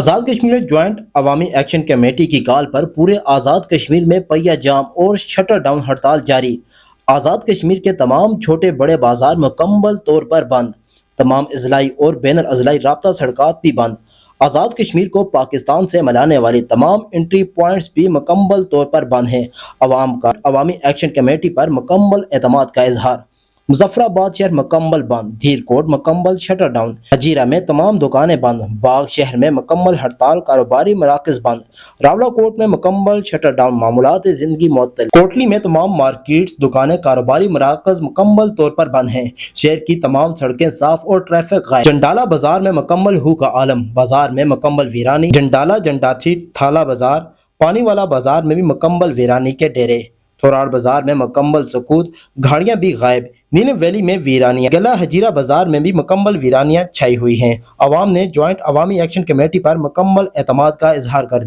آزاد کشمیر میں جوائنٹ عوامی action committee کی کال پر پورے آزاد کشمیر میں پہیہ جام اور شٹر ڈاؤن ہڑتال جاری۔ آزاد کشمیر کے تمام چھوٹے بڑے بازار مکمل طور پر بند، تمام اضلاعی اور بین الاضلاعی رابطہ سڑکات بھی بند۔ آزاد کشمیر کو پاکستان سے ملانے والی تمام انٹری پوائنٹس بھی مکمل طور پر بند ہیں۔ عوام کا عوامی ایکشن کمیٹی پر مکمل اعتماد کا اظہار۔ مظفر آباد شہر مکمل بند، دھیر کوٹ مکمل شٹر ڈاؤن، ہجیرہ میں تمام دکانیں بند، باغ شہر میں مکمل ہڑتال، کاروباری مراکز بند، راولہ کوٹ میں مکمل شٹر ڈاؤن، معمولات زندگی معطل، کوٹلی میں تمام مارکیٹس، دکانیں، کاروباری مراکز مکمل طور پر بند ہیں۔ شہر کی تمام سڑکیں صاف اور ٹریفک غائب۔ جنڈالہ بازار میں مکمل ہو کا عالم، بازار میں مکمل ویرانی۔ جنڈالہ، جنڈاچی، تھالہ بازار، پانی والا بازار میں بھی مکمل ویرانی کے ڈیرے۔ تھوراڑ بازار میں مکمل سکوت، گاڑیاں بھی غائب۔ نیلم ویلی میں ویرانیاں، گلا ہجیرہ بازار میں بھی مکمل ویرانیاں چھائی ہوئی ہیں۔ عوام نے جوائنٹ عوامی ایکشن کمیٹی پر مکمل اعتماد کا اظہار کر دیا۔